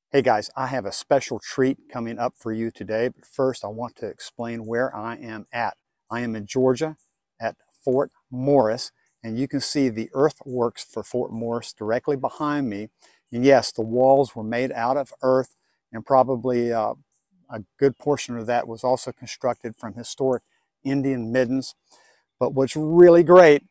Hey guys, I have a special treat coming up for you today, but first I want to explain where I am at. I am in Georgia at Fort Morris, and you can see the earthworks for Fort Morris directly behind me. And yes, the walls were made out of earth, and probably a good portion of that was also constructed from historic Indian middens. But what's really great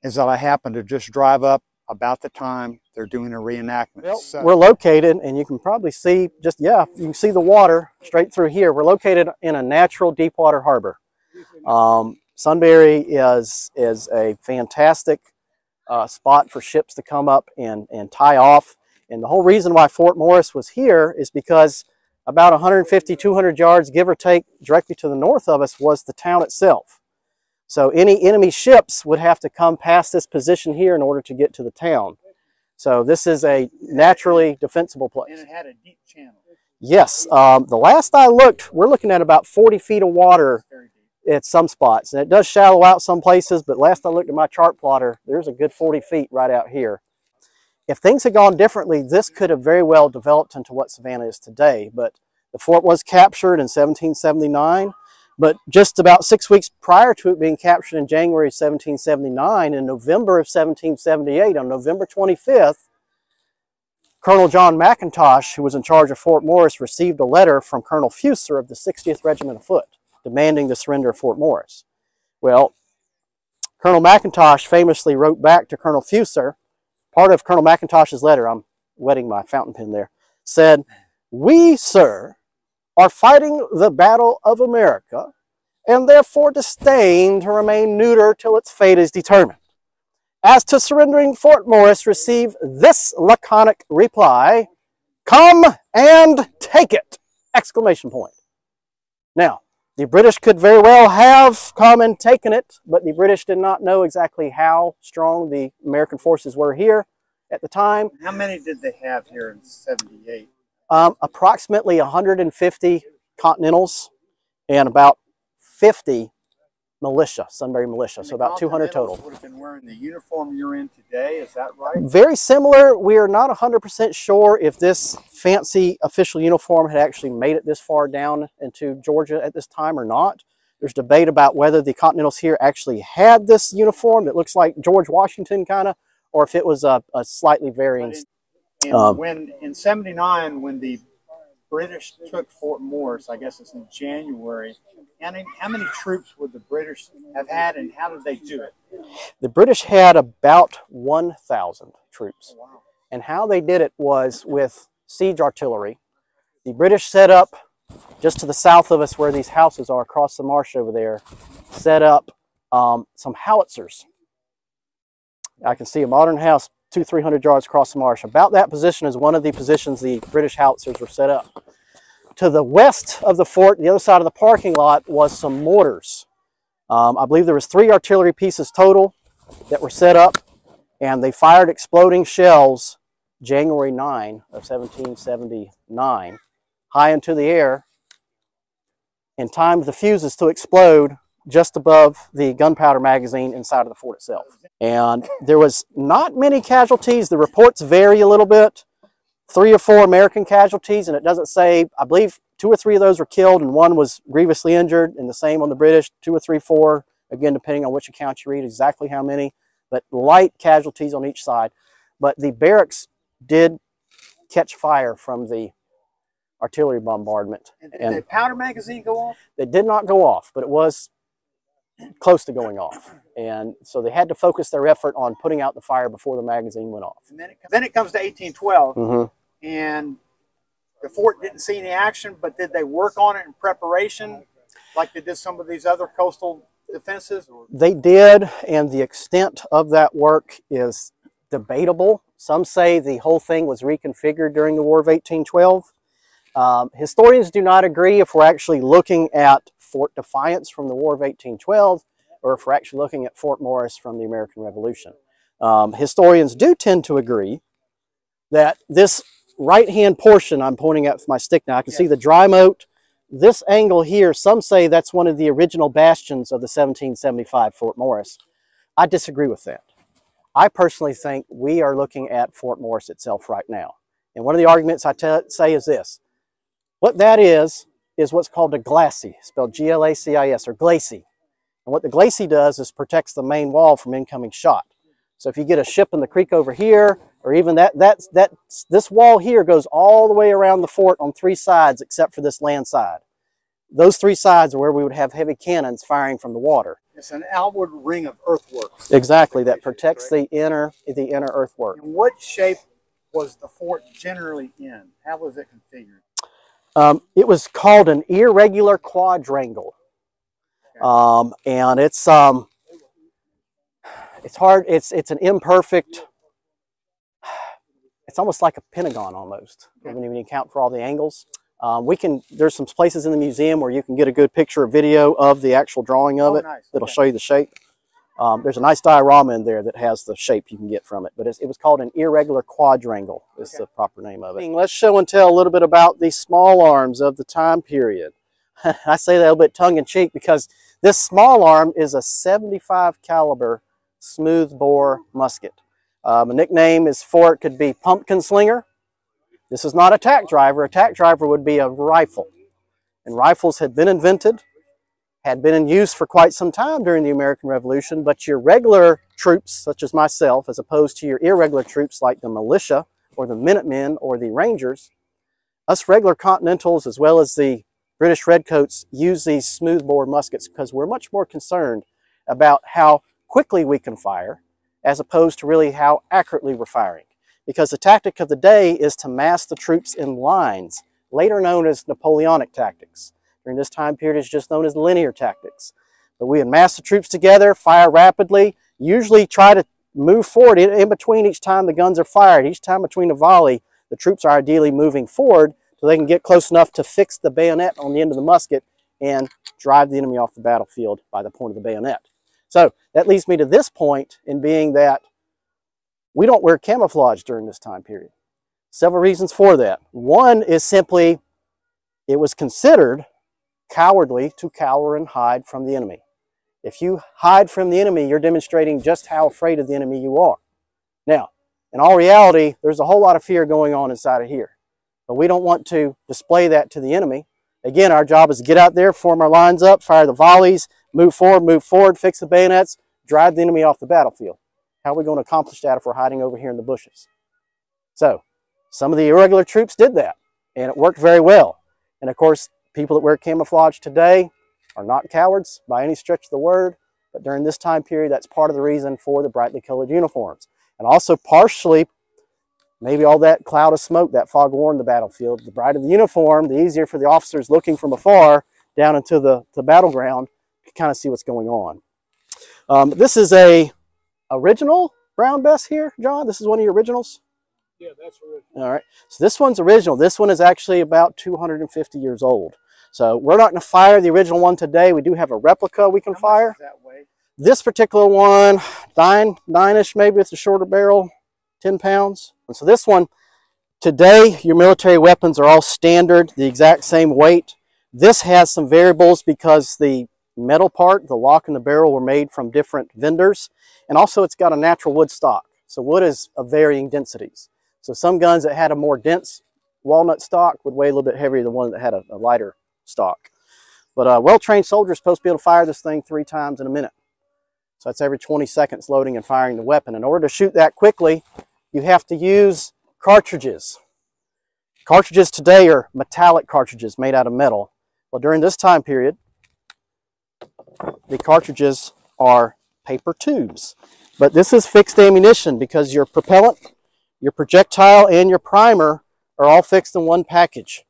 is that I happened to just drive up about the time they're doing a reenactment. Well, we're located, and you can probably see you can see the water straight through here. We're located in a natural deep water harbor. Sunbury is a fantastic spot for ships to come up and tie off. And the whole reason why Fort Morris was here is because about 150, 200 yards, give or take, directly to the north of us was the town itself. So any enemy ships would have to come past this position here in order to get to the town. So this is a naturally defensible place. And it had a deep channel. Yes. The last I looked, we're looking at about 40 feet of water at some spots. And it does shallow out some places, but last I looked at my chart plotter, there's a good 40 feet right out here. If things had gone differently, this could have very well developed into what Savannah is today. But the fort was captured in 1779. But just about 6 weeks prior to it being captured in January 1779, in November of 1778, on November 25th, Colonel John McIntosh, who was in charge of Fort Morris, received a letter from Colonel Fuser of the 60th Regiment of Foot, demanding the surrender of Fort Morris. Well, Colonel McIntosh famously wrote back to Colonel Fuser. Part of Colonel McIntosh's letter, I'm wetting my fountain pen there, said, "We, sir, are fighting the battle of America, and therefore disdain to remain neuter till its fate is determined. As to surrendering Fort Morris, receive this laconic reply, 'Come and take it!'" Exclamation point. Now, the British could very well have come and taken it, but the British did not know exactly how strong the American forces were here at the time. How many did they have here in 78? Approximately 150 Continentals and about 50 militia, Sunbury militia, so about 200 total. Would have been wearing the uniform you're in today, is that right? Very similar. We are not 100% sure if this fancy official uniform had actually made it this far down into Georgia at this time or not. There's debate about whether the Continentals here actually had this uniform that looks like George Washington kind of, or if it was a slightly varying. When in 79, when the British took Fort Morris, I guess it's in January, how many troops would the British have had, and how did they do it? The British had about 1,000 troops. Oh, wow. And how they did it was with siege artillery. The British set up, just to the south of us where these houses are, across the marsh over there, set up some howitzers. I can see a modern house 200-300 yards across the marsh. About that position is one of the positions the British howitzers were set up. To the west of the fort, the other side of the parking lot, was some mortars. I believe there was 3 artillery pieces total that were set up, and they fired exploding shells January 9 of 1779 high into the air and timed the fuses to explode just above the gunpowder magazine inside of the fort itself. And there was not many casualties. The reports vary a little bit. 3 or 4 American casualties, and it doesn't say, I believe 2 or 3 of those were killed and 1 was grievously injured, and the same on the British, 2 or 3, 4, again, depending on which account you read, exactly how many, but light casualties on each side. But the barracks did catch fire from the artillery bombardment. And did the powder magazine go off? It did not go off, but it was close to going off. And so they had to focus their effort on putting out the fire before the magazine went off. And then it comes to 1812, Mm-hmm. and the fort didn't see any action, but did they work on it in preparation like they did some of these other coastal defenses? They did, and the extent of that work is debatable. Some say the whole thing was reconfigured during the War of 1812. Historians do not agree if we're actually looking at Fort Defiance from the War of 1812 or if we're actually looking at Fort Morris from the American Revolution. Historians do tend to agree that this right-hand portion I'm pointing at with my stick now, I can see the dry moat. This angle here, some say that's one of the original bastions of the 1775 Fort Morris. I disagree with that. I personally think we are looking at Fort Morris itself right now. And one of the arguments I say is this. What that is what's called a glacis, spelled G-L-A-C-I-S, or glacis. And what the glacis does is protects the main wall from incoming shot. So if you get a ship in the creek over here, or even this wall here goes all the way around the fort on 3 sides except for this land side. Those 3 sides are where we would have heavy cannons firing from the water. It's an outward ring of earthworks. Exactly, that protects the inner earthwork. And what shape was the fort generally in? How was it configured? It was called an irregular quadrangle. Okay. And it's hard, it's an imperfect, it's almost like a pentagon almost, okay, when you account for all the angles. There's some places in the museum where you can get a good picture or video of the actual drawing of it. Nice. That'll show you the shape. There's a nice diorama in there that has the shape you can get from it, but it was called an irregular quadrangle is the proper name of it. Let's show and tell a little bit about the small arms of the time period. I say that a little bit tongue-in-cheek because this small arm is a 75 caliber smoothbore musket. A nickname for it could be pumpkin slinger. This is not a tack driver. A tack driver would be a rifle. And rifles had been invented, had been in use for quite some time during the American Revolution, but your regular troops, such as myself, as opposed to your irregular troops like the militia or the Minutemen or the Rangers, us regular Continentals as well as the British Redcoats use these smoothbore muskets because we're much more concerned about how quickly we can fire as opposed to really how accurately we're firing. Because the tactic of the day is to mass the troops in lines, later known as Napoleonic tactics. During this time period, it's just known as linear tactics. But we would mass the troops together, fire rapidly, usually try to move forward in between each time the guns are fired. Each time between a volley, the troops are ideally moving forward so they can get close enough to fix the bayonet on the end of the musket and drive the enemy off the battlefield by the point of the bayonet. So that leads me to this point in being that we don't wear camouflage during this time period. Several reasons for that. One is simply it was considered cowardly to cower and hide from the enemy. If you hide from the enemy, you're demonstrating just how afraid of the enemy you are. Now, in all reality, there's a whole lot of fear going on inside of here. But we don't want to display that to the enemy. Again, our job is to get out there, form our lines up, fire the volleys, move forward, fix the bayonets, drive the enemy off the battlefield. How are we going to accomplish that if we're hiding over here in the bushes? So, some of the irregular troops did that, and it worked very well. And of course, people that wear camouflage today are not cowards by any stretch of the word, but during this time period, that's part of the reason for the brightly colored uniforms. And also partially, maybe all that cloud of smoke, that fog warned the battlefield. The brighter the uniform, the easier for the officers looking from afar down into the battleground to kind of see what's going on. This is a original brown bess here, John. This is one of your originals? Yeah, that's original. All right. So this one's original. This one is actually about 250 years old. So we're not going to fire the original one today. We do have a replica we can fire. How much does that weigh? This particular one, nine-ish maybe with a shorter barrel, 10 pounds. And so this one, today, your military weapons are all standard, the exact same weight. This has some variables because the metal part, the lock and the barrel, were made from different vendors. And also it's got a natural wood stock. So wood is of varying densities. So some guns that had a more dense walnut stock would weigh a little bit heavier than one that had a lighter stock. But a well-trained soldier is supposed to be able to fire this thing 3 times in a minute. So that's every 20 seconds loading and firing the weapon. In order to shoot that quickly, you have to use cartridges. Cartridges today are metallic cartridges made out of metal. Well, during this time period, the cartridges are paper tubes. But this is fixed ammunition because your propellant, your projectile, and your primer are all fixed in one package.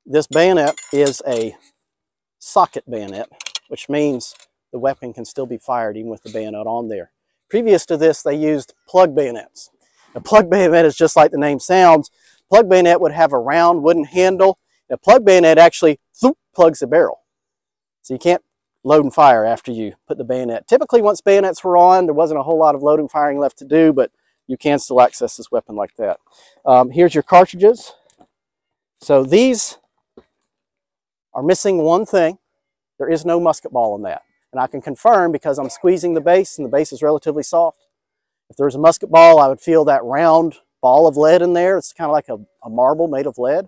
This bayonet is a socket bayonet, which means the weapon can still be fired even with the bayonet on there. Previous to this, they used plug bayonets. A plug bayonet is just like the name sounds. Plug bayonet would have a round wooden handle. A plug bayonet actually plugs the barrel. So you can't load and fire after you put the bayonet. Typically, once bayonets were on, there wasn't a whole lot of loading and firing left to do, but you can still access this weapon like that. Here's your cartridges. So these are missing one thing. There is no musket ball in that. And I can confirm because I'm squeezing the base and the base is relatively soft. If there was a musket ball, I would feel that round ball of lead in there. It's kind of like a marble made of lead.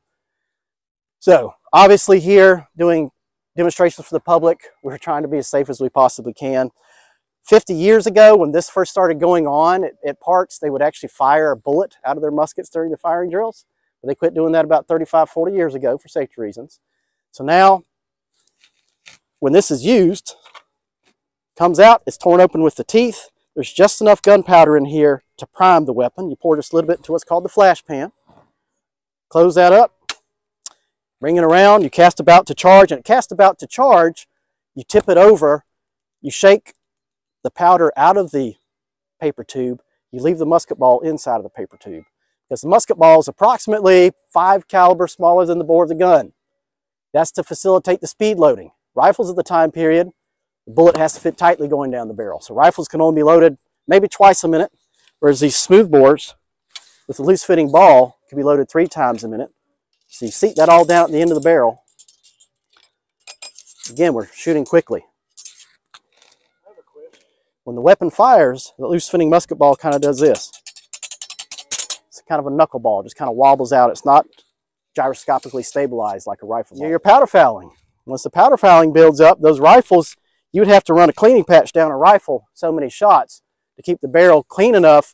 So obviously here, doing demonstrations for the public, we're trying to be as safe as we possibly can. 50 years ago, when this first started going on at parks, they would actually fire a bullet out of their muskets during the firing drills. But they quit doing that about 35, 40 years ago for safety reasons. So now, when this is used, comes out, it's torn open with the teeth. There's just enough gunpowder in here to prime the weapon. You pour just a little bit into what's called the flash pan. Close that up, bring it around, you cast about to charge, and at cast about to charge, you tip it over, you shake the powder out of the paper tube, you leave the musket ball inside of the paper tube. Because the musket ball is approximately 5 caliber smaller than the bore of the gun. That's to facilitate the speed loading. Rifles at the time period, the bullet has to fit tightly going down the barrel. So rifles can only be loaded maybe twice a minute, whereas these smooth bores with a loose fitting ball can be loaded 3 times a minute. So you seat that all down at the end of the barrel. Again, we're shooting quickly. When the weapon fires, the loose fitting musket ball kind of does this. It's kind of a knuckle ball, just kind of wobbles out. It's not gyroscopically stabilized like a rifle ball. You're powder fouling. Once the powder fouling builds up, those rifles, you would have to run a cleaning patch down a rifle so many shots to keep the barrel clean enough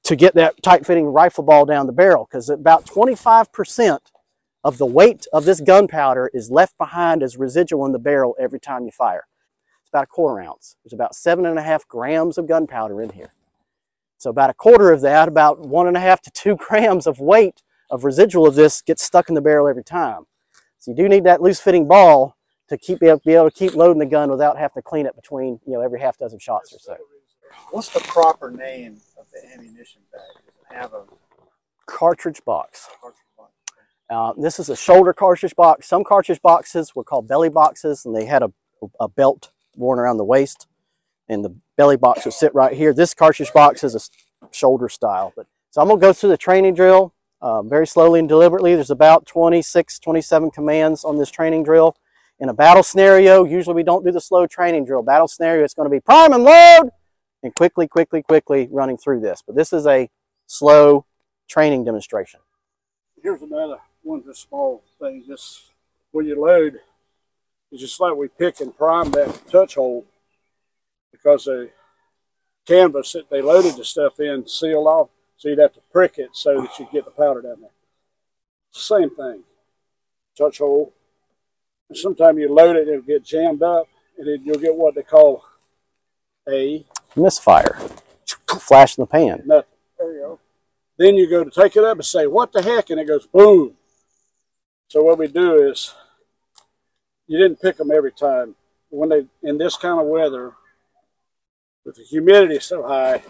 to get that tight-fitting rifle ball down the barrel, because about 25% of the weight of this gunpowder is left behind as residual in the barrel every time you fire. It's about 1/4 ounce. There's about 7.5 grams of gunpowder in here. So about 1/4 of that, about 1.5 to 2 grams of weight of residual of this gets stuck in the barrel every time. So you do need that loose-fitting ball to be able to keep loading the gun without having to clean it between, every half dozen shots or so. What's the proper name of the ammunition bag? Does it have a cartridge box? cartridge box? This is a shoulder cartridge box. Some cartridge boxes were called belly boxes, and they had a belt worn around the waist, and the belly box would sit right here. This cartridge box is a shoulder style. So I'm going to go through the training drill very slowly and deliberately. There's about 26, 27 commands on this training drill. In a battle scenario, usually we don't do the slow training drill. Battle scenario, it's going to be prime and load, and quickly running through this. But this is a slow training demonstration. Here's another one, just small thing. Just when you load, it's just like we pick and prime that touch hole, because the canvas that they loaded the stuff in sealed off, so you'd have to prick it so that you get the powder down there. Same thing, touch hole. And sometimes you load it, it'll get jammed up, and then you'll get what they call a misfire, flash in the pan. Nothing. There you go. Then you go to take it up and say, "What the heck?" and it goes boom. So what we do is, you didn't pick them every time. When they, in this kind of weather, with the humidity so high,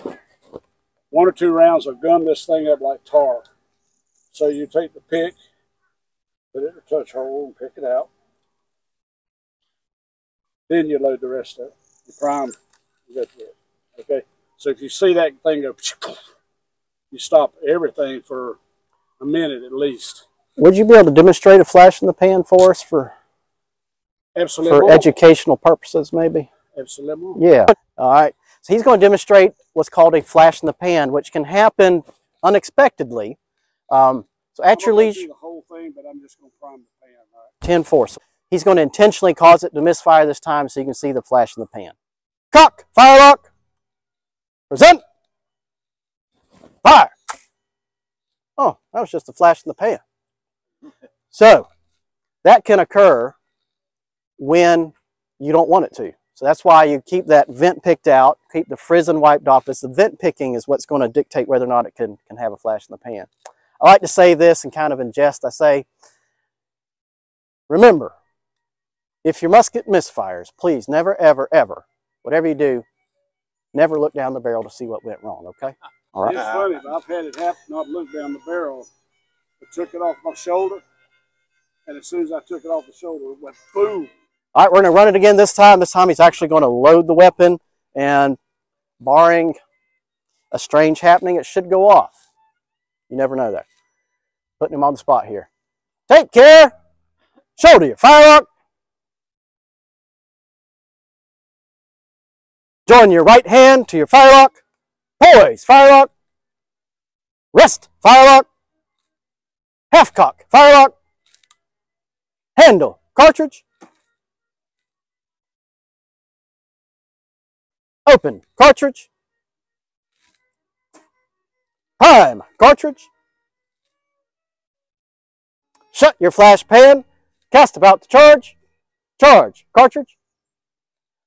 1 or 2 rounds will gum this thing up like tar. So you take the pick, put it in a touch hole, and pick it out. Then you load the rest of it. You prime, that's it. Okay? So if you see that thing go, you stop everything for a minute at least. Would you be able to demonstrate a flash in the pan for us for educational purposes, maybe? Absolutely. Yeah. All right. So he's going to demonstrate what's called a flash in the pan, which can happen unexpectedly. So at your leisure. I'm not going to do the whole thing, but I'm just going to prime the pan. All right? 10-4. So he's going to intentionally cause it to misfire this time, so you can see the flash in the pan. Cock, fire lock, present, fire. Oh, that was just a flash in the pan. So that can occur when you don't want it to. So that's why you keep that vent picked out, keep the frizzen wiped off. The vent picking is what's going to dictate whether or not it can have a flash in the pan. I like to say this, and kind of in jest, I say, remember, if your musket misfires, please never, ever, ever, whatever you do, never look down the barrel to see what went wrong, okay? All right. It's funny, but I've had it happen, not look down the barrel. I took it off my shoulder, and as soon as I took it off the shoulder, it went boom. All right, we're going to run it again this time. This time he's actually going to load the weapon, and barring a strange happening, it should go off. You never know that. Putting him on the spot here. Take care. Shoulder your fire lock. Join your right hand to your firelock. Poise, firelock. Rest, firelock. Half cock, firelock. Handle, cartridge. Open, cartridge. Prime, cartridge. Shut your flash pan. Cast about to charge. Charge, cartridge.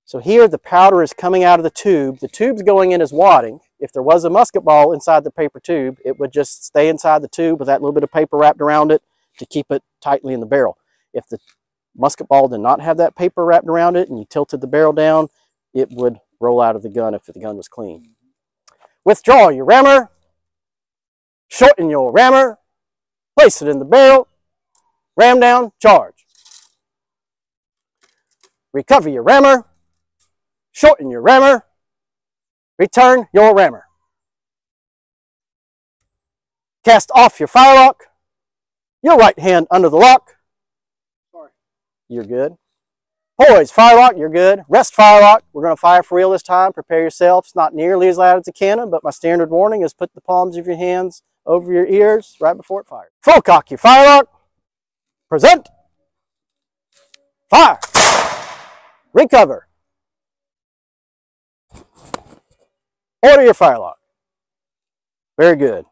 So here the powder is coming out of the tube. The tube's going in as wadding. If there was a musket ball inside the paper tube, it would just stay inside the tube with that little bit of paper wrapped around it to keep it tightly in the barrel. If the musket ball did not have that paper wrapped around it and you tilted the barrel down, it would roll out of the gun if the gun was clean. Withdraw your rammer. Shorten your rammer. Place it in the barrel. Ram down, charge. Recover your rammer. Shorten your rammer. Return your rammer. Cast off your firelock. Your right hand under the lock. Sorry. You're good. Poise, firelock, you're good. Rest, firelock. We're going to fire for real this time. Prepare yourself. It's not nearly as loud as a cannon, but my standard warning is put the palms of your hands over your ears right before it fires. Full cock your firelock. Present. Fire. Recover. Order your firelock. Very good.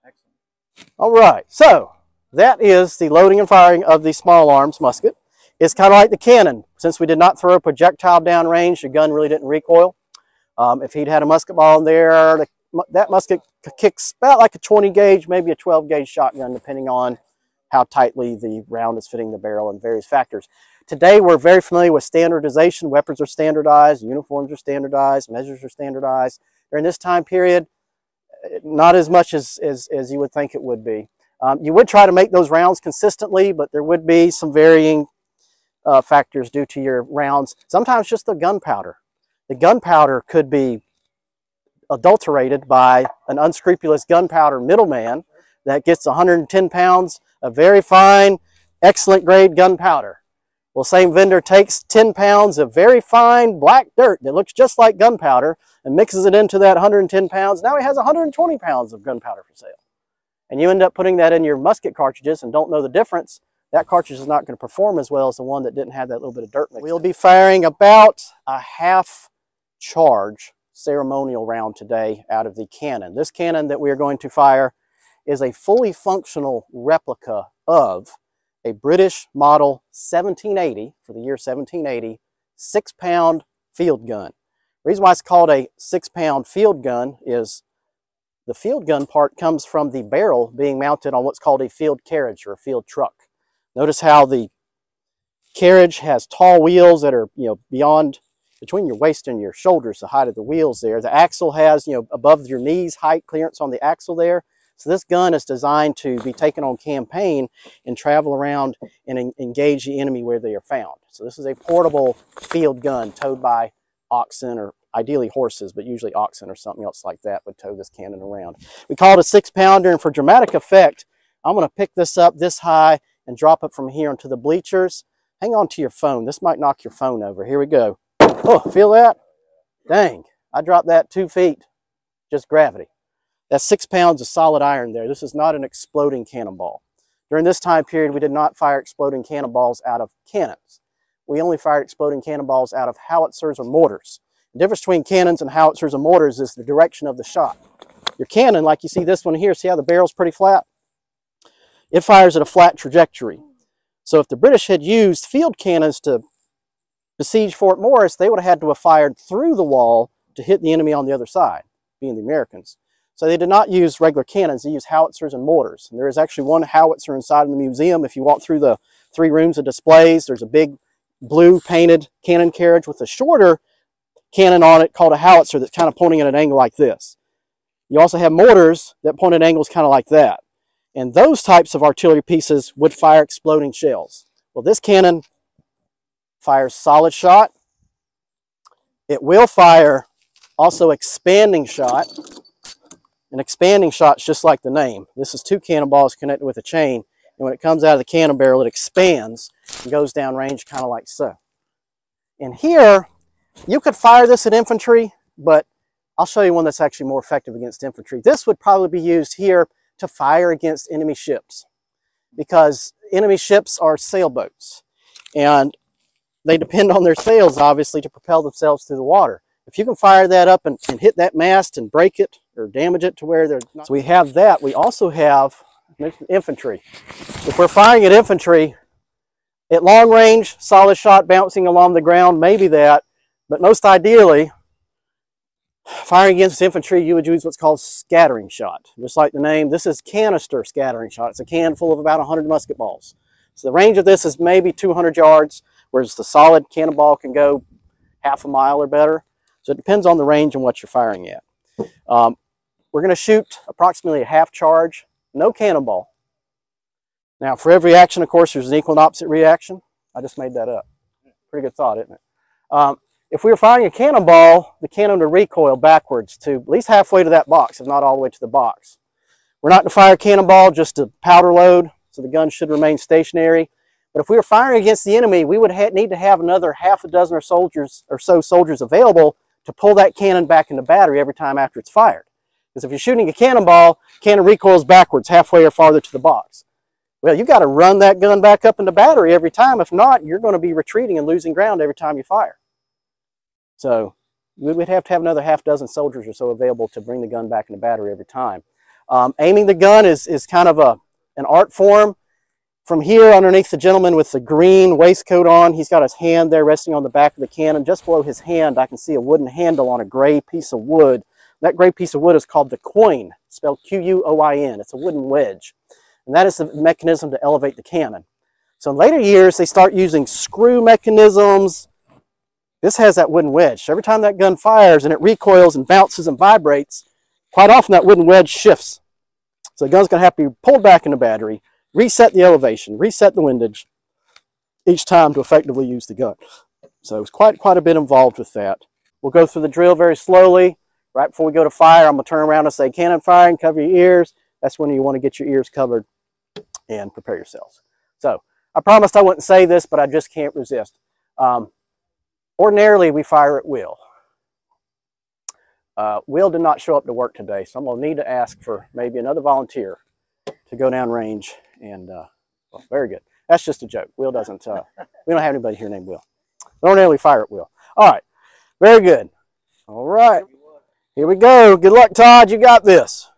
Excellent. All right, so that is the loading and firing of the small arms musket. It's kind of like the cannon. Since we did not throw a projectile down range, the gun really didn't recoil. If he'd had a musket ball in there, that musket kicks about like a 20 gauge, maybe a 12 gauge shotgun, depending on how tightly the round is fitting the barrel and various factors. Today, we're very familiar with standardization. Weapons are standardized, uniforms are standardized, measures are standardized. During this time period, not as much as you would think it would be. You would try to make those rounds consistently, but there would be some varying factors due to your rounds. Sometimes just the gunpowder. The gunpowder could be adulterated by an unscrupulous gunpowder middleman that gets 110 pounds of very fine, excellent grade gunpowder. Well, same vendor takes 10 pounds of very fine black dirt that looks just like gunpowder and mixes it into that 110 pounds. Now he has 120 pounds of gunpowder for sale. And you end up putting that in your musket cartridges and don't know the difference. That cartridge is not going to perform as well as the one that didn't have that little bit of dirt mixed in. We'll be firing about a half charge ceremonial round today out of the cannon. This cannon that we are going to fire is a fully functional replica of a British model 1780, for the year 1780, 6-pound field gun. The reason why it's called a 6-pound field gun is the field gun part comes from the barrel being mounted on what's called a field carriage or a field truck. Notice how the carriage has tall wheels that are, beyond, between your waist and your shoulders, the height of the wheels there. The axle has, above your knees height clearance on the axle there. So this gun is designed to be taken on campaign and travel around and engage the enemy where they are found. So this is a portable field gun towed by oxen, or ideally horses, but usually oxen or something else like that would tow this cannon around. We call it a 6-pounder, and for dramatic effect, I'm going to pick this up this high and drop it from here onto the bleachers. Hang on to your phone. This might knock your phone over. Here we go. Oh, feel that? Dang, I dropped that 2 feet. Just gravity. That's 6 pounds of solid iron there. This is not an exploding cannonball. During this time period, we did not fire exploding cannonballs out of cannons. We only fired exploding cannonballs out of howitzers or mortars. The difference between cannons and howitzers and mortars is the direction of the shot. Your cannon, like you see this one here, see how the barrel's pretty flat? It fires at a flat trajectory. So if the British had used field cannons to besiege Fort Morris, they would have had to have fired through the wall to hit the enemy on the other side, being the Americans. So they did not use regular cannons, they used howitzers and mortars. And there is actually one howitzer inside of the museum. If you walk through the 3 rooms of displays, there's a big blue painted cannon carriage with a shorter cannon on it called a howitzer that's kind of pointing at an angle like this. You also have mortars that point at angles kind of like that. And those types of artillery pieces would fire exploding shells. Well, this cannon fires solid shot. It will fire also expanding shot. An expanding shot's just like the name. This is 2 cannonballs connected with a chain, and when it comes out of the cannon barrel, it expands and goes down range kind of like so. And here, You could fire this at infantry, but I'll show you one that's actually more effective against infantry. This would probably be used here to fire against enemy ships, because enemy ships are sailboats and they depend on their sails, obviously, to propel themselves through the water. If you can fire that up and hit that mast and break it or damage it to where they're not. So we have that. We also have infantry. If we're firing at infantry, at long range, solid shot bouncing along the ground, maybe that, but most ideally, firing against infantry, you would use what's called scattering shot. Just like the name, this is canister scattering shot. It's a can full of about 100 musket balls. So the range of this is maybe 200 yards, whereas the solid cannonball can go half a mile or better. So it depends on the range and what you're firing at. We're going to shoot approximately a half charge, no cannonball. Now, for every action, of course, there's an equal and opposite reaction. I just made that up. Pretty good thought, isn't it? If we were firing a cannonball, the cannon would recoil backwards to at least halfway to that box, if not all the way to the box. We're not to fire a cannonball, just a powder load, so the gun should remain stationary. But if we were firing against the enemy, we would need to have another half a dozen or so soldiers available to pull that cannon back into battery every time after it's fired. Because if you're shooting a cannonball, cannon recoils backwards halfway or farther to the box. Well, you've got to run that gun back up into battery every time. If not, you're going to be retreating and losing ground every time you fire. So we would have to have another half dozen soldiers or so available to bring the gun back into battery every time. Aiming the gun is kind of an art form. From here, underneath the gentleman with the green waistcoat on, he's got his hand there resting on the back of the cannon. Just below his hand, I can see a wooden handle on a gray piece of wood. That gray piece of wood is called the quoin, spelled Q-U-O-I-N. It's a wooden wedge. And that is the mechanism to elevate the cannon. So in later years, they start using screw mechanisms. This has that wooden wedge. So every time that gun fires and it recoils and bounces and vibrates, quite often that wooden wedge shifts. So the gun's going to have to be pulled back into battery, reset the elevation, reset the windage each time to effectively use the gun. So it's quite a bit involved with that. We'll go through the drill very slowly. Right before we go to fire, I'm going to turn around and say, cannon firing, cover your ears. That's when you want to get your ears covered and prepare yourselves. So I promised I wouldn't say this, but I just can't resist. Ordinarily, we fire at Will. Will did not show up to work today, so I'm going to need to ask for maybe another volunteer to go down range. And, well, very good. That's just a joke. Will doesn't, we don't have anybody here named Will. Ordinarily, fire at Will. All right, very good. All right, here we go. Good luck, Todd. You got this.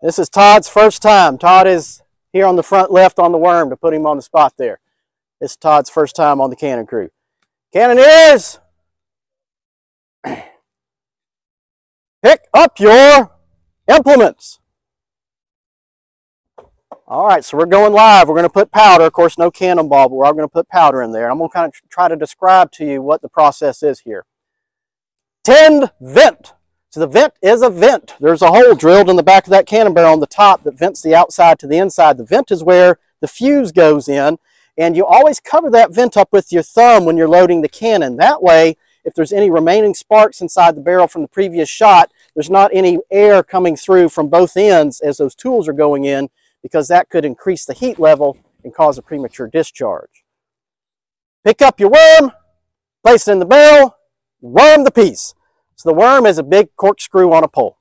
This is Todd's first time. Todd is here on the front left on the worm to put him on the spot there. It's Todd's first time on the cannon crew. Cannoneers, pick up your implements. All right, so we're going live. We're going to put powder. Of course, no cannonball, but we're going to put powder in there. I'm going to kind of try to describe to you what the process is here. Tinned vent. So the vent is a vent. There's a hole drilled in the back of that cannon barrel on the top that vents the outside to the inside. The vent is where the fuse goes in, and you always cover that vent up with your thumb when you're loading the cannon. That way, if there's any remaining sparks inside the barrel from the previous shot, there's not any air coming through from both ends as those tools are going in, because that could increase the heat level and cause a premature discharge. Pick up your worm, place it in the barrel, worm the piece. So the worm is a big corkscrew on a pole.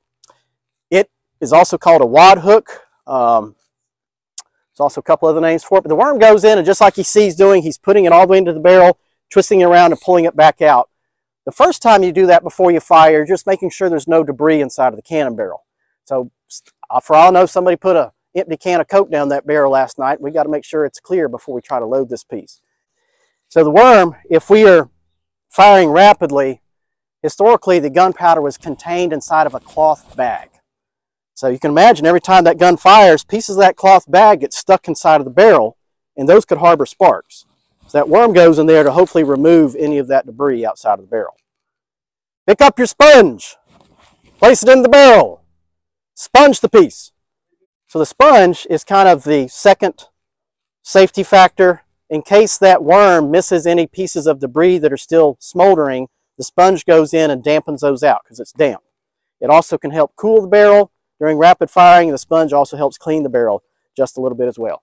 It is also called a wad hook. There's also a couple other names for it, but the worm goes in, and just like he's doing, he's putting it all the way into the barrel, twisting it around and pulling it back out. The first time you do that before you fire, you're just making sure there's no debris inside of the cannon barrel. So for all I know, somebody put an empty can of Coke down that barrel last night. We got to make sure it's clear before we try to load this piece. So the worm, if we are firing rapidly, historically the gunpowder was contained inside of a cloth bag. So you can imagine every time that gun fires, pieces of that cloth bag get stuck inside of the barrel, and those could harbor sparks. So that worm goes in there to hopefully remove any of that debris outside of the barrel. Pick up your sponge, place it in the barrel, sponge the piece. So the sponge is kind of the second safety factor. In case that worm misses any pieces of debris that are still smoldering, the sponge goes in and dampens those out because it's damp. It also can help cool the barrel during rapid firing. The sponge also helps clean the barrel just a little bit as well.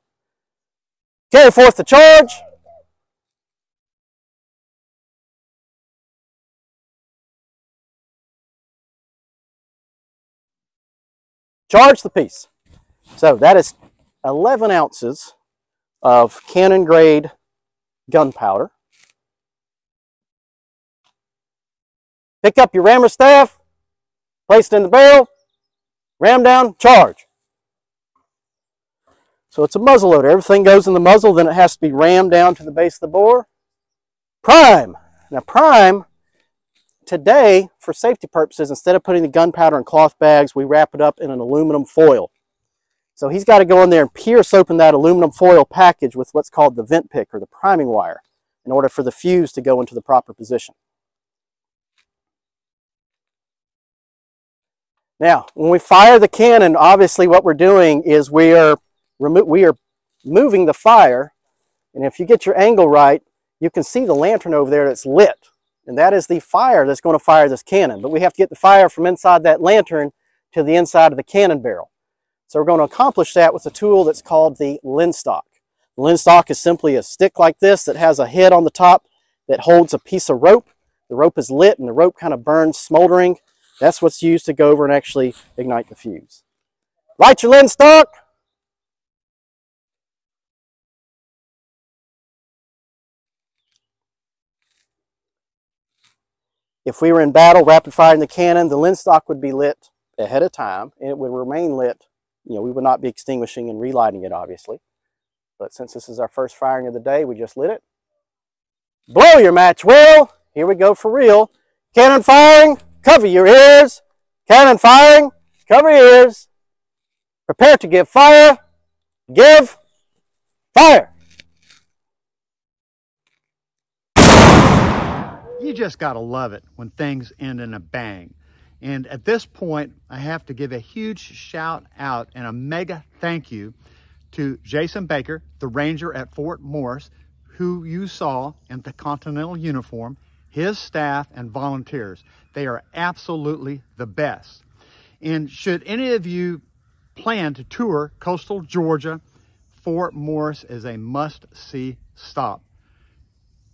Carry forth the charge. charge the piece. So that is 11 ounces of cannon grade gunpowder. Pick up your rammer staff, place it in the barrel, ram down, charge. So it's a muzzle loader. Everything goes in the muzzle, then it has to be rammed down to the base of the bore. Prime. Now prime, today, for safety purposes, instead of putting the gunpowder in cloth bags, we wrap it up in an aluminum foil. So he's got to go in there and pierce open that aluminum foil package with what's called the vent pick, or the priming wire, in order for the fuse to go into the proper position. Now, when we fire the cannon, obviously what we're doing is we are moving the fire, and if you get your angle right, you can see the lantern over there that's lit, and that is the fire that's going to fire this cannon. But we have to get the fire from inside that lantern to the inside of the cannon barrel. So we're going to accomplish that with a tool that's called the linstock. The linstock is simply a stick like this that has a head on the top that holds a piece of rope. The rope is lit and the rope kind of burns smoldering. That's what's used to go over and actually ignite the fuse. Light your linstock. If we were in battle rapid firing the cannon, the linstock would be lit ahead of time and it would remain lit. You know, we would not be extinguishing and relighting it, obviously. But since this is our first firing of the day, we just lit it. Blow your match, Will. Here we go for real. Cannon firing, cover your ears. Cannon firing, cover your ears. Prepare to give fire. Give fire. You just gotta love it when things end in a bang. And at this point, I have to give a huge shout out and a mega thank you to Jason Baker, the ranger at Fort Morris, who you saw in the Continental uniform, his staff and volunteers. They are absolutely the best. And should any of you plan to tour coastal Georgia, Fort Morris is a must-see stop.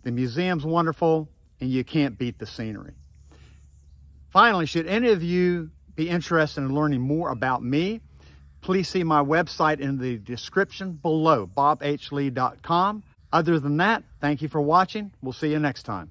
The museum's wonderful, and you can't beat the scenery. Finally, should any of you be interested in learning more about me, please see my website in the description below, bobhlee.com. Other than that, thank you for watching. We'll see you next time.